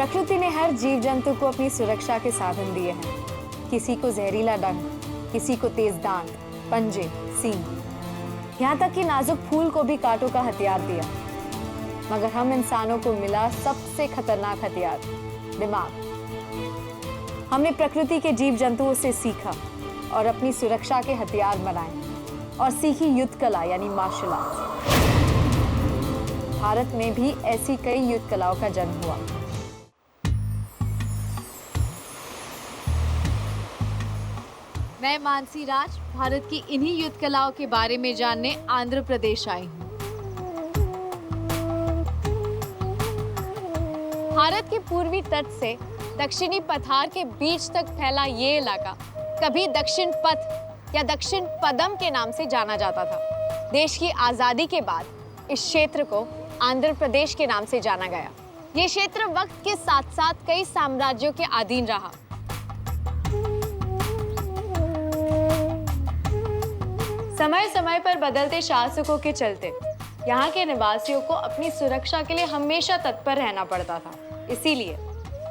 प्रकृति ने हर जीव जंतु को अपनी सुरक्षा के साधन दिए हैं। किसी को जहरीला डंक, किसी को तेज दांत, पंजे, सींग, यहाँ तक कि नाजुक फूल को भी कांटों का हथियार दिया। मगर हम इंसानों को मिला सबसे खतरनाक हथियार, दिमाग। हमने प्रकृति के जीव जंतुओं से सीखा और अपनी सुरक्षा के हथियार बनाए और सीखी युद्ध कला यानी मार्शल आर्ट। भारत में भी ऐसी कई युद्ध कलाओं का जन्म हुआ। मैं मानसी राज भारत की इन्हीं युद्ध कलाओं के बारे में जानने आंध्र प्रदेश आई हूँ। भारत के पूर्वी तट से दक्षिणी पठार के बीच तक फैला ये इलाका कभी दक्षिण पथ या दक्षिण पदम के नाम से जाना जाता था। देश की आजादी के बाद इस क्षेत्र को आंध्र प्रदेश के नाम से जाना गया। ये क्षेत्र वक्त के साथ साथ कई साम्राज्यों के अधीन रहा। समय समय पर बदलते शासकों के चलते यहाँ के निवासियों को अपनी सुरक्षा के लिए हमेशा तत्पर रहना पड़ता था। इसीलिए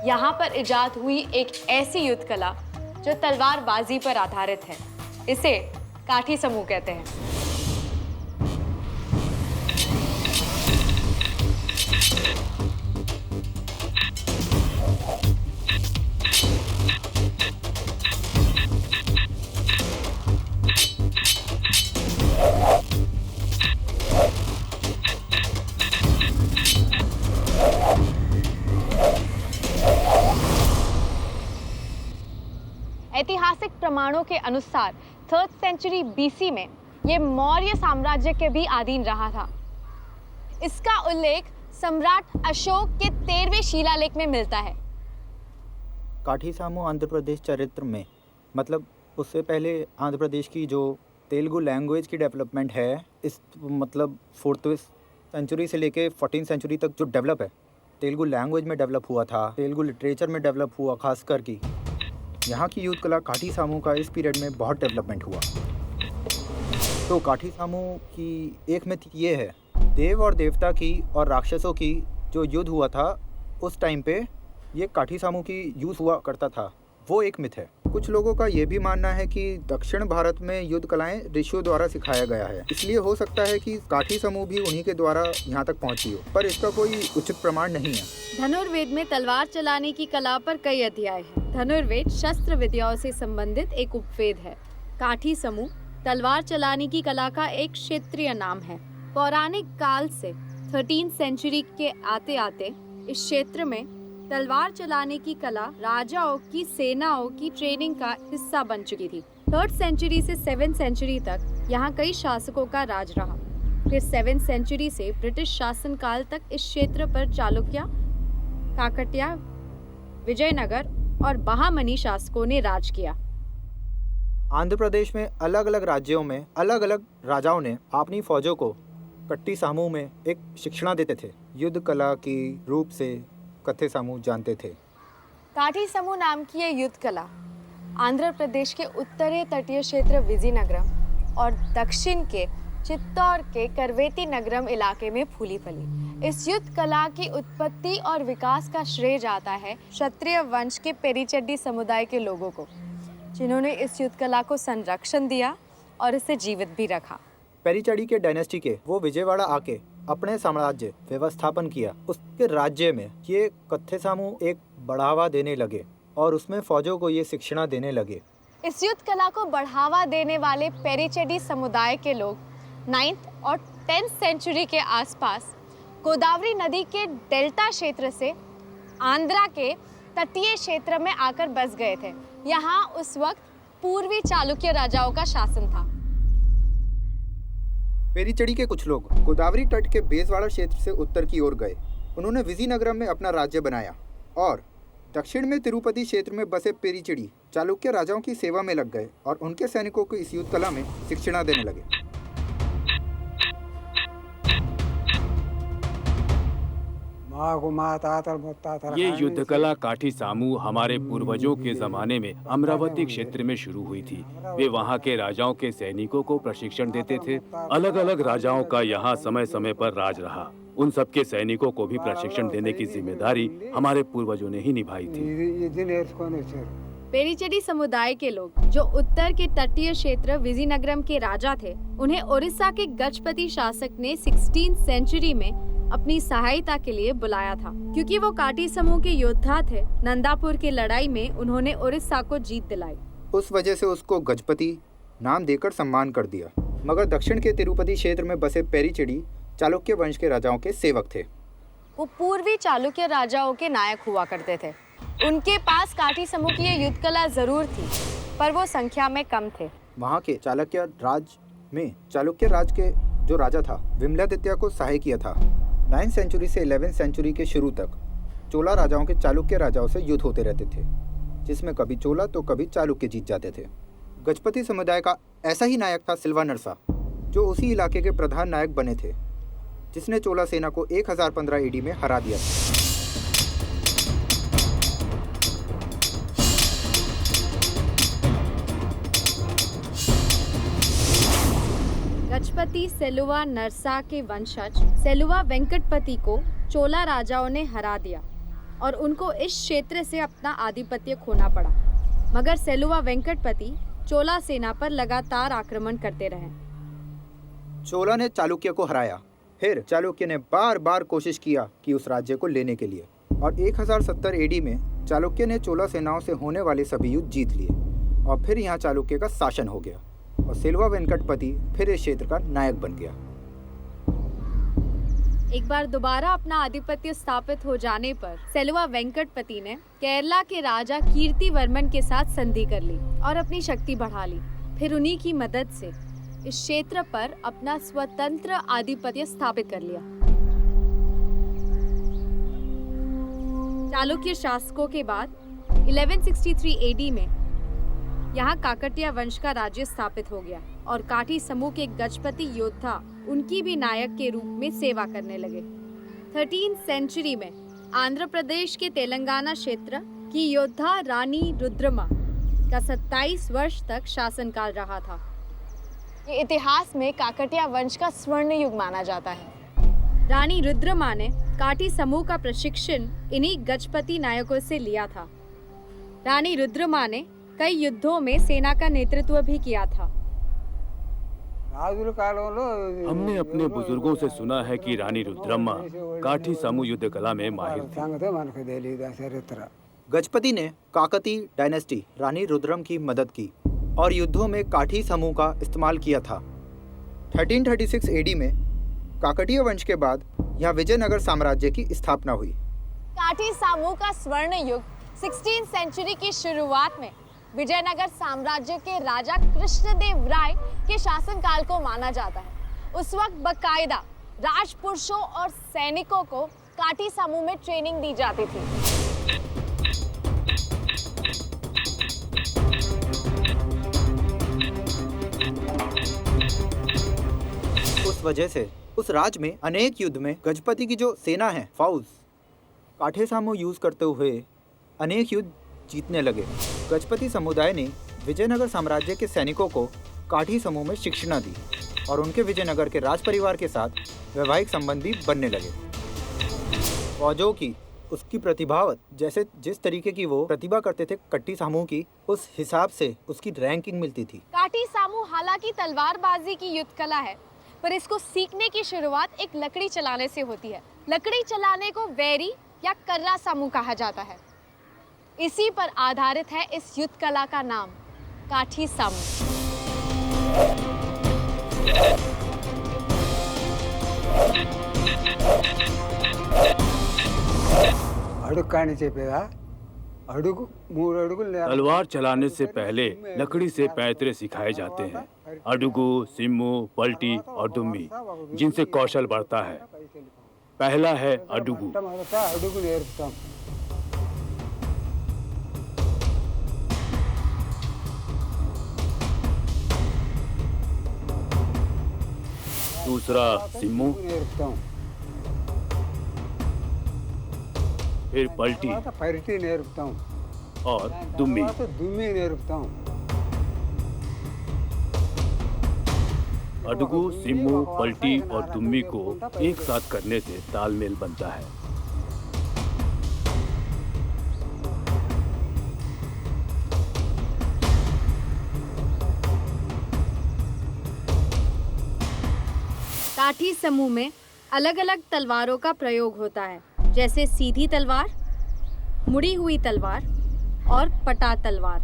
यहाँ पर इजाद हुई एक ऐसी युद्ध कला जो तलवारबाजी पर आधारित है। इसे काठी समूह कहते हैं। ऐतिहासिक प्रमाणों के अनुसार 3rd सेंचुरी बीसी में ये मौर्य साम्राज्य के भी अधीन रहा था। इसका उल्लेख सम्राट अशोक के 13वें शिलालेख में मिलता है। काठी सामू आंध्र प्रदेश चरित्र में मतलब उससे पहले आंध्र प्रदेश की जो तेलुगु लैंग्वेज की डेवलपमेंट है, इस मतलब 4th सेंचुरी से लेके 14th सेंचुरी तक जो डेवलप है, तेलुगु लैंग्वेज में डेवलप हुआ था, तेलुगु लिटरेचर में डेवलप हुआ। खासकर की यहाँ की युद्ध कला काठी सामू का इस पीरियड में बहुत डेवलपमेंट हुआ। तो काठी सामू की एक मिथ ये है, देव और देवता की और राक्षसों की जो युद्ध हुआ था उस टाइम पे ये काठी सामू की यूज़ हुआ करता था, वो एक मिथ है। कुछ लोगों का ये भी मानना है कि दक्षिण भारत में युद्ध कलाएं ऋषियों द्वारा सिखाया गया है, इसलिए हो सकता है कि काठी समूह भी उन्हीं के द्वारा यहाँ तक पहुँची हो, पर इसका कोई उचित प्रमाण नहीं है। धनुर्वेद में तलवार चलाने की कला पर कई अध्याय हैं। धनुर्वेद शस्त्र विद्याओं से संबंधित एक उपवेद है। काठी समूह तलवार चलाने की कला का एक क्षेत्रीय नाम है। पौराणिक काल से 13th सेंचुरी के आते आते इस क्षेत्र में तलवार चलाने की कला राजाओं की सेनाओं की ट्रेनिंग का हिस्सा बन चुकी थी। 3rd सेंचुरी से 7th सेंचुरी तक यहाँ कई शासकों का राज रहा। फिर 7th सेंचुरी से ब्रिटिश शासनकाल तक इस क्षेत्र पर चालुक्य, काकटिया, विजयनगर और बहामनी शासकों ने राज किया। आंध्र प्रदेश में अलग अलग राज्यों में अलग अलग राजाओं ने अपनी फौजों को कट्टी सामू में एक शिक्षणा देते थे। युद्ध कला की रूप से कत्थे समूह जानते थे। काठी समूह नाम की ये युद्ध कला आंध्र प्रदेश के उत्तरी तटीय क्षेत्र विजयनगरम और दक्षिण के चित्तौड़ के करवेती नगरम इलाके में फूली फली। इस युद्ध कला की उत्पत्ति और विकास का श्रेय जाता है क्षत्रिय वंश के पेरीचड्डी समुदाय के लोगों को, जिन्होंने इस युद्ध कला को संरक्षण दिया और इसे जीवित भी रखा। पेरीचडी के डायनेस्टी के वो विजयवाड़ा आके अपने साम्राज्य व्यवस्थापन किया। उसके राज्य में ये कत्थे समूह एक बढ़ावा देने लगे और उसमें फौजों को ये शिक्षणा देने लगे। इस युद्ध कला को बढ़ावा देने वाले पेरीचडी समुदाय के लोग 9th और 10th सेंचुरी के आसपास गोदावरी नदी के डेल्टा क्षेत्र से आंध्रा के तटीय क्षेत्र में आकर बस गए थे। यहाँ उस वक्त पूर्वी चालुक्य राजाओं का शासन था। पेरीचडी के कुछ लोग गोदावरी तट के बेजवाड़ा क्षेत्र से उत्तर की ओर गए। उन्होंने विजयनगरम में अपना राज्य बनाया और दक्षिण में तिरुपति क्षेत्र में बसे पेरीचडी चालुक्य राजाओं की सेवा में लग गए और उनके सैनिकों को इस युद्ध कला में शिक्षणा देने लगे। మాకు మా తాతలు ముత్తాతలు ये కాడి युद्ध నుంచి कला काठी सामू हमारे पूर्वजों के जमाने में अमरावती क्षेत्र में शुरू हुई थी। वे वहाँ के राजाओं के सैनिकों को प्रशिक्षण देते थे। अलग अलग राजाओं का यहाँ समय समय पर राज रहा। उन सबके सैनिकों को भी प्रशिक्षण देने की जिम्मेदारी हमारे पूर्वजों ने ही निभाई थी। ఇది నేర్చుకొని వచ్చారు. पेरीचेडी समुदाय के लोग जो उत्तर के तटीय क्षेत्र विजयनगरम के राजा थे, उन्हें ओडिशा के गजपति शासक ने 16th सेंचुरी में अपनी सहायता के लिए बुलाया था। क्योंकि वो काटी समूह के योद्धा थे, नंदापुर की लड़ाई में उन्होंने ओडिशा को जीत दिलाई। उस वजह से उसको गजपति नाम देकर सम्मान कर दिया। मगर दक्षिण के तिरुपति क्षेत्र में बसे पेरीचेडी चालुक्य वंश के राजाओं के सेवक थे। वो पूर्वी चालुक्य राजाओं के नायक हुआ करते थे। उनके पास काठी समूह की ये युद्ध कला जरूर थी, पर वो संख्या में कम थे। वहाँ के चालुक्य राज में चालुक्य राज के जो राजा था विमलादित्य को सहाय किया था। 9th सेंचुरी से 11th सेंचुरी के शुरू तक चोला राजाओं के चालुक्य राजाओं से युद्ध होते रहते थे, जिसमें कभी चोला तो कभी चालुक्य जीत जाते थे। गजपति समुदाय का ऐसा ही नायक था सिल्वा नरसा, जो उसी इलाके के प्रधान नायक बने थे, जिसने चोला सेना को 1015 एडी में हरा दिया था। गजपति सेलुवा नरसा के वंशज सेलुवा वेंकटपति को चोला राजाओं ने हरा दिया और उनको इस क्षेत्र से अपना आधिपत्य खोना पड़ा। मगर सेलुवा वेंकटपति चोला सेना पर लगातार आक्रमण करते रहे। चोला ने चालुक्य को हराया। फिर चालुक्य ने बार बार कोशिश किया कि उस राज्य को लेने के लिए, और 1070 एडी में चालुक्य ने चोला सेनाओं से होने वाले सभी युद्ध जीत लिए और फिर यहाँ चालुक्य का शासन हो गया और सेलुवा वेंकटपति फिर इस क्षेत्र का नायक बन गया। एक बार दोबारा अपना आधिपत्य स्थापित हो जाने पर सेलुवा वेंकटपति ने केरला के राजा कीर्तिवर्मन के साथ संधि कर ली और अपनी शक्ति बढ़ा ली। फिर उन्हीं की मदद से इस क्षेत्र पर अपना स्वतंत्र आधिपत्य स्थापित कर लिया। चालुक्य शासकों के बाद 1163 एडी में यहाँ काकटिया वंश का राज्य स्थापित हो गया और काठी समूह के गजपति योद्धा उनकी भी नायक के रूप में सेवा करने लगे। 13th सेंचुरी में आंध्र प्रदेश के तेलंगाना क्षेत्र की योद्धा रानी रुद्रमा का 27 वर्ष तक शासनकाल रहा था। ये इतिहास में काकटिया वंश का स्वर्ण युग माना जाता है। रानी रुद्रमा ने काठी समूह का प्रशिक्षण इन्हीं गजपति नायकों से लिया था। रानी रुद्रमा ने कई युद्धों में सेना का नेतृत्व भी किया था। రాజుల కాలంలో हमने अपने बुजुर्गों से सुना है कि रानी रुद्रम्मा काठी सामू युद्ध कला में माहिर थी। సంగతే మనకు తెలియదు ఆ చరిత్ర. गजपति ने काकती डायनेस्टी रानी रुद्रम की मदद की और युद्धों में काठी समूह का इस्तेमाल किया था। 1336 एडी में काकटीय वंश के बाद यहाँ विजयनगर साम्राज्य की स्थापना हुई। काठी समूह का स्वर्ण युग 16th सेंचुरी की शुरुआत में विजयनगर साम्राज्य के राजा कृष्णदेव राय के शासनकाल को माना जाता है। उस वक्त बकायदा राजपुरुषों और सैनिकों को काठी समूह में ट्रेनिंग दी जाती थी। उस वजह से उस राज में अनेक युद्ध में गजपति की जो सेना है फौज काठे सामू यूज करते हुए अनेक युद्ध जीतने लगे। गजपति समुदाय ने विजयनगर साम्राज्य के सैनिकों को काठी समूह में शिक्षणा दी और उनके विजयनगर के राज परिवार के साथ वैवाहिक संबंध भी बनने लगे। फौजों की उसकी प्रतिभावत जैसे जिस तरीके की वो प्रतिभा करते थे कट्टी समूह की, उस हिसाब से उसकी रैंकिंग मिलती थी। काठी समूह हालांकि तलवारबाजी की युद्ध कला है, पर इसको सीखने की शुरुआत एक लकड़ी चलाने से होती है। लकड़ी चलाने को वैरी या कर्रा समूह कहा जाता है। इसी पर आधारित है इस युद्ध कला का नाम काठी समूह। అడుగు కాని చెప్పేదా అడుగు 3 అడుగులు నేల तलवार चलाने से पहले लकड़ी से पैतरे सिखाए जाते हैं। अडुगु, सिम्मू, पलटी और दुम्मी, जिनसे कौशल बढ़ता है। पहला है अडुगु। మొట్టమొదట అడుగు నేర్పుతాం. दूसरा सिम्मू, నేర్పుతాం. फिर पलटी తర్వాత పరిటి నేర్పుతాం, और दुम्मी। తర్వాత దుమ్మి నేర్పుతాం. अडगू, सिम्मू, पलटी और दुम्मी को एक साथ करने से तालमेल बनता है। काठी समूह में अलग अलग तलवारों का प्रयोग होता है, जैसे सीधी तलवार, मुड़ी हुई तलवार और पटा तलवार।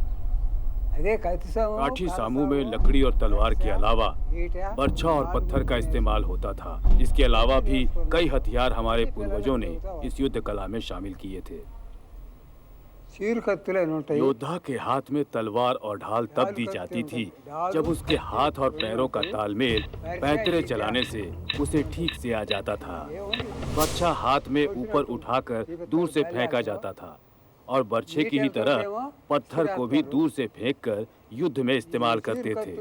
అదే కత్తి సాము, काठी सामू में लकड़ी और तलवार के अलावा ఈట, बर्छा और पत्थर का इस्तेमाल होता था। इसके अलावा भी कई हथियार हमारे पूर्वजों ने इस युद्ध कला में शामिल किए थे। చీరు కత్తులు అని ఉంటాయి. योद्धा के हाथ में तलवार और ढाल तब दी जाती थी जब उसके हाथ और पैरों का तालमेल पैतरे चलाने से उसे ठीक से आ जाता था। बर्छा हाथ में ऊपर उठाकर दूर से फेंका जाता था और बर्छे की ही तरह पत्थर को भी दूर से फेंककर युद्ध में इस्तेमाल करते थे।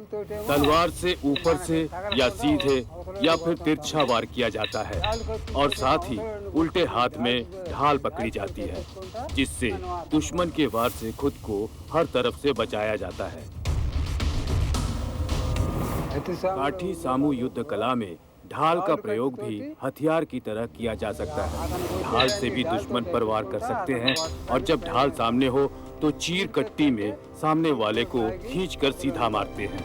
तलवार से ऊपर से या सीधे या फिर तिरछा वार किया जाता है और साथ ही उल्टे हाथ में ढाल पकड़ी जाती है, जिससे दुश्मन के वार से खुद को हर तरफ से बचाया जाता है। కత్తి సాము काठी सामू युद्ध कला में ढाल का प्रयोग भी हथियार की तरह किया जा सकता है। ढाल से भी दुश्मन पर वार कर सकते हैं और जब ढाल सामने हो तो चीर कट्टी में सामने वाले को खींचकर सीधा मारते हैं।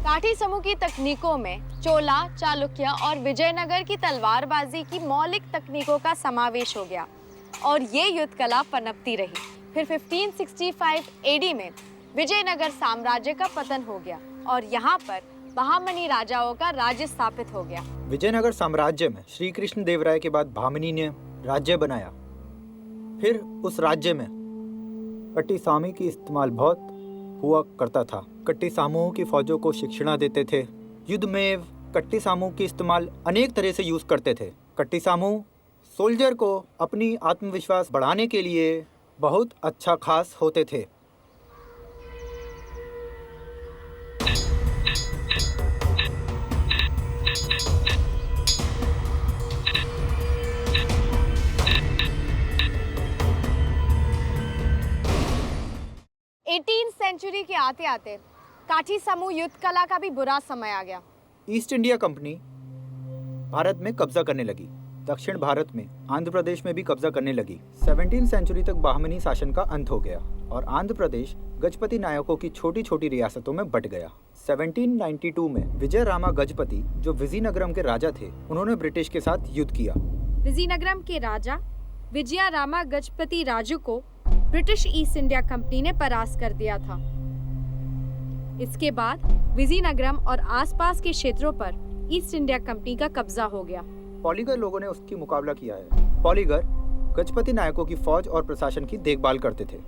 काठी समूह की तकनीकों में चोला, चालुक्य और विजयनगर की तलवारबाजी की मौलिक तकनीकों का समावेश हो गया और ये युद्ध कला पनपती रही। फिर 1565 एडी में विजयनगर साम्राज्य का पतन हो गया और यहाँ पर बहामनी राजाओं का राज्य स्थापित हो गया। विजयनगर साम्राज्य में श्री कृष्ण देवराय के बाद भामिनी ने राज्य बनाया। फिर उस राज्य में कट्टी सामी की इस्तेमाल बहुत हुआ करता था। कट्टी सामूहों की फौजों को शिक्षणा देते थे। युद्ध में कट्टी सामूह की इस्तेमाल अनेक तरह से यूज करते थे। कट्टी सामूह सोल्जर को अपनी आत्मविश्वास बढ़ाने के लिए बहुत अच्छा खास होते थे। सेंचुरी के आते आते काठी समूह युद्ध कला का भी बुरा समय आ गया। ईस्ट इंडिया कंपनी भारत में कब्जा करने लगी। दक्षिण भारत में आंध्र प्रदेश में भी कब्जा करने लगी। 17वीं सेंचुरी तक बहामनी शासन का अंत हो गया और आंध्र प्रदेश गजपति नायकों की छोटी छोटी रियासतों में बट गया। 1792 में विजय रामा गजपति, जो विजयनगरम के राजा थे, उन्होंने ब्रिटिश के साथ युद्ध किया। विजयनगरम के राजा विजय रामा गजपति राजू को ब्रिटिश ईस्ट इंडिया कंपनी ने परास्त कर दिया था। इसके बाद विजयनगरम और आसपास के क्षेत्रों पर ईस्ट इंडिया कंपनी का कब्जा हो गया। पॉलीगर लोगों ने उसकी मुकाबला किया है। पॉलीगर गजपति नायकों की फौज और प्रशासन की देखभाल करते थे।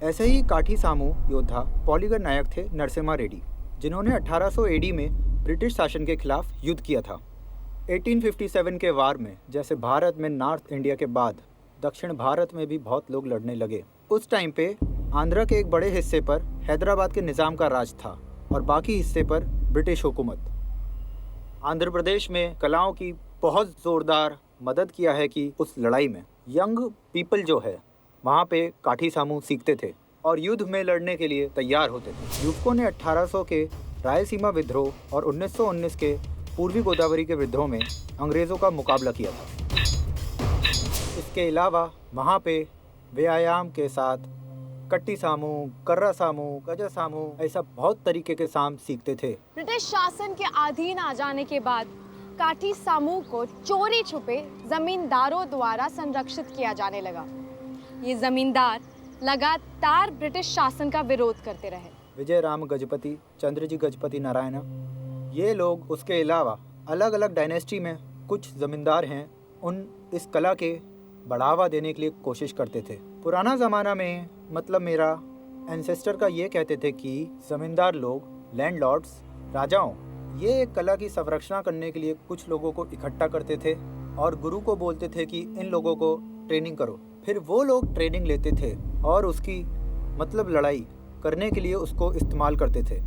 ऐसे ही काठी सामूह योद्धा पॉलीगर नायक थे नरसिम्हा रेड्डी, जिन्होंने 1800 एडी में ब्रिटिश शासन के खिलाफ युद्ध किया था। 1857 के वार में जैसे भारत में नॉर्थ इंडिया के बाद दक्षिण भारत में भी बहुत लोग लड़ने लगे। उस टाइम पे आंध्र के एक बड़े हिस्से पर हैदराबाद के निज़ाम का राज था और बाकी हिस्से पर ब्रिटिश हुकूमत। आंध्र प्रदेश में कलाओं की बहुत ज़ोरदार मदद किया है कि उस लड़ाई में यंग पीपल जो है वहाँ पे काठी सामूह सीखते थे और युद्ध में लड़ने के लिए तैयार होते थे। युवकों ने 1800 के रायलसीमा विद्रोह और 1919 के पूर्वी गोदावरी के विद्रोह में अंग्रेज़ों का मुकाबला किया था। इसके अलावा वहाँ पे व्यायाम के साथ कट्टी सामूह, कर्रा सामूह, गजा सामूह, ऐसा बहुत तरीके के साम सीखते थे। ब्रिटिश शासन के अधीन आ जाने के बाद काठी समूह को चोरी छुपे जमींदारों द्वारा संरक्षित किया जाने लगा। ये जमींदार लगातार ब्रिटिश शासन का विरोध करते रहे। विजय राम गजपति, चंद्रजी गजपति नारायण, ये लोग, उसके अलावा अलग अलग डायनेस्टी में कुछ जमींदार हैं, उन इस कला के बढ़ावा देने के लिए कोशिश करते थे। पुराना ज़माना में, मतलब मेरा एंसेस्टर का ये कहते थे कि ज़मींदार लोग, लैंडलॉर्ड्स, राजाओं, ये एक कला की संरक्षण करने के लिए कुछ लोगों को इकट्ठा करते थे और गुरु को बोलते थे कि इन लोगों को ट्रेनिंग करो। फिर वो लोग ट्रेनिंग लेते थे और उसकी मतलब लड़ाई करने के लिए उसको इस्तेमाल करते थे।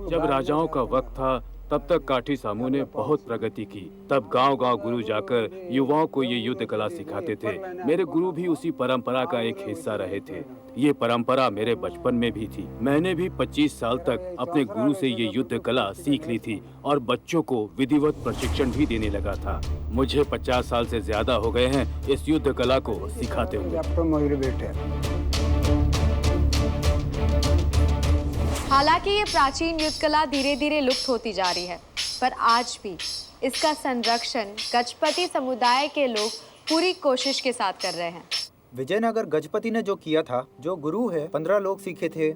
जब राजाओं का वक्त था तब तक काठी सामू ने बहुत प्रगति की। तब गांव-गांव गुरु जाकर युवाओं को ये युद्ध कला सिखाते थे। मेरे गुरु भी उसी परंपरा का एक हिस्सा रहे थे। ये परंपरा मेरे बचपन में भी थी। मैंने भी 25 साल तक अपने गुरु से ये युद्ध कला सीख ली थी और बच्चों को विधिवत प्रशिक्षण भी देने लगा था। मुझे 50 साल से ज्यादा हो गए हैं इस युद्ध कला को सिखाते हुए। हालांकि ये प्राचीन युद्ध कला धीरे धीरे लुप्त होती जा रही है, पर आज भी इसका संरक्षण गजपति समुदाय के लोग पूरी कोशिश के साथ कर रहे हैं। विजयनगर गजपति ने जो किया था, जो गुरु है 15 लोग सीखे थे।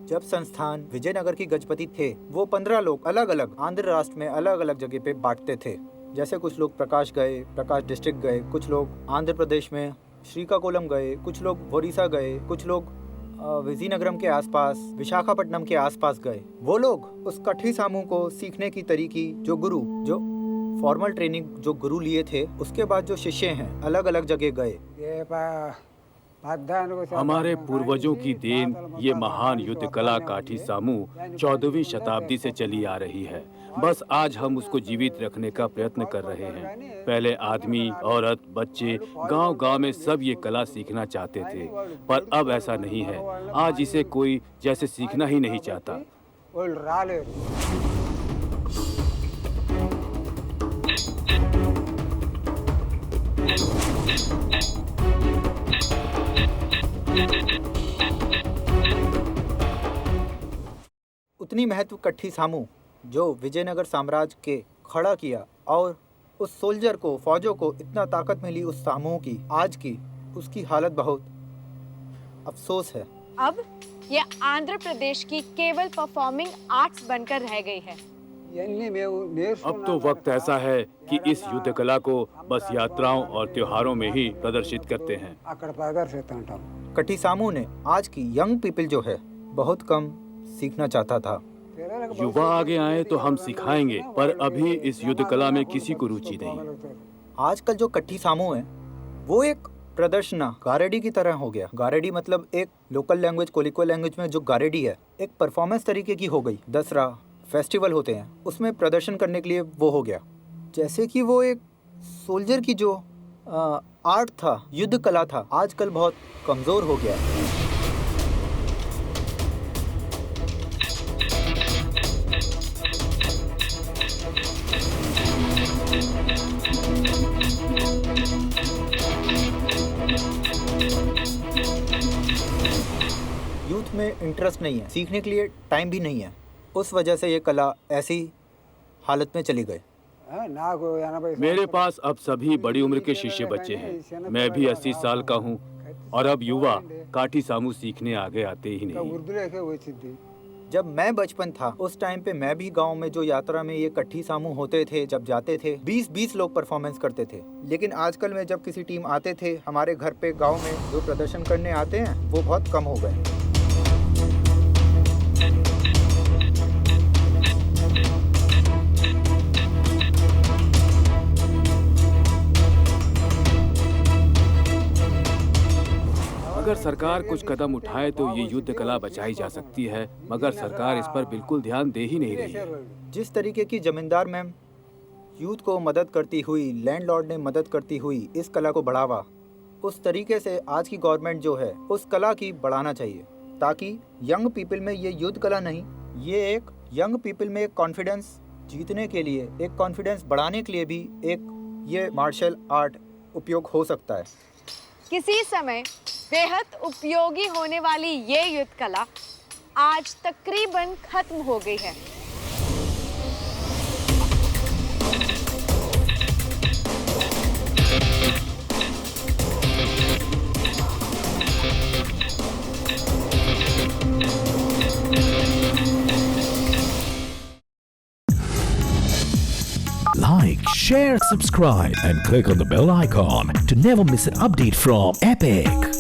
जब संस्थान विजयनगर की गजपति थे, वो 15 लोग अलग अलग आंध्र राष्ट्र में अलग अलग जगह पे बांटते थे। जैसे कुछ लोग प्रकाश गए, प्रकाश डिस्ट्रिक्ट गए, कुछ लोग आंध्र प्रदेश में श्रीकाकुलम गए, कुछ लोग ओडिशा गए, कुछ लोग विजयनगरम के आसपास, विशाखापट्टनम के आसपास गए। वो लोग उस कठी सामू को सीखने की तरीकी, जो गुरु, जो फॉर्मल ट्रेनिंग जो गुरु लिए थे, उसके बाद जो शिष्य हैं अलग अलग जगह गए। हमारे पूर्वजों की देन ये महान युद्ध कला काठी सामू 14वीं शताब्दी से चली आ रही है। बस आज हम उसको जीवित रखने का प्रयत्न कर रहे हैं। पहले आदमी, औरत, बच्चे गांव-गांव में सब ये कला सीखना चाहते थे, पर अब ऐसा नहीं है। आज इसे कोई जैसे सीखना ही नहीं चाहता। उतनी महत्व कठी सामू जो विजयनगर साम्राज्य के खड़ा किया, और उस सोल्जर को, फौजों को इतना ताकत मिली उस सामू की, आज की उसकी हालत बहुत अफसोस है। अब ये आंध्र प्रदेश की केवल परफॉर्मिंग आर्ट्स बनकर रह गई है। अब तो वक्त ऐसा है कि इस युद्ध कला को बस यात्राओं और त्योहारों में ही प्रदर्शित करते हैं। कठी सामू ने आज की यंग पीपल जो है बहुत कम सीखना चाहता था। युवा आगे आए तो हम सिखाएंगे, पर अभी इस युद्ध कला में किसी को रुचि नहीं। आजकल जो कठी सामू है वो एक प्रदर्शना गारेडी की तरह हो गया। गारेडी मतलब एक लोकल लैंग्वेज, कोलिको लैंग्वेज में जो गारेडी है, एक परफॉर्मेंस तरीके की हो गई। दसरा फेस्टिवल होते हैं, उसमें प्रदर्शन करने के लिए वो हो गया। जैसे कि वो एक सोल्जर की जो आर्ट था, युद्ध कला था, आजकल बहुत कमज़ोर हो गया। यूथ में इंटरेस्ट नहीं है, सीखने के लिए टाइम भी नहीं है। उस वजह से ये कला ऐसी हालत में चली गई। मेरे पास अब सभी बड़ी उम्र के शिष्य बच्चे हैं। मैं भी 80 साल का हूँ और अब युवा काठी सामू सीखने आगे आते ही नहीं। जब मैं बचपन था उस टाइम पे मैं भी गांव में जो यात्रा में ये कठी सामू होते थे, जब जाते थे 20-20 लोग परफॉर्मेंस करते थे। लेकिन आजकल में जब किसी टीम आते थे हमारे घर पे गांव में, जो प्रदर्शन करने आते हैं वो बहुत कम हो गए। अगर सरकार कुछ कदम उठाए तो ये युद्ध कला बचाई जा सकती है, मगर सरकार इस पर बिल्कुल ध्यान दे ही नहीं रही है। जिस तरीके की जमींदार मैम यूथ को मदद करती हुई, लैंडलॉर्ड ने मदद करती हुई इस कला को बढ़ावा, उस तरीके से आज की गवर्नमेंट जो है उस कला की बढ़ाना चाहिए, ताकि यंग पीपल में ये युद्ध कला नहीं, ये एक यंग पीपल में एक कॉन्फिडेंस जीतने के लिए, एक कॉन्फिडेंस बढ़ाने के लिए भी एक ये मार्शल आर्ट उपयोग हो सकता है। किसी समय बेहद उपयोगी होने वाली ये युद्ध कला आज तकरीबन खत्म हो गई है। Like, share, subscribe, and click on the bell icon to never miss an update from Epic.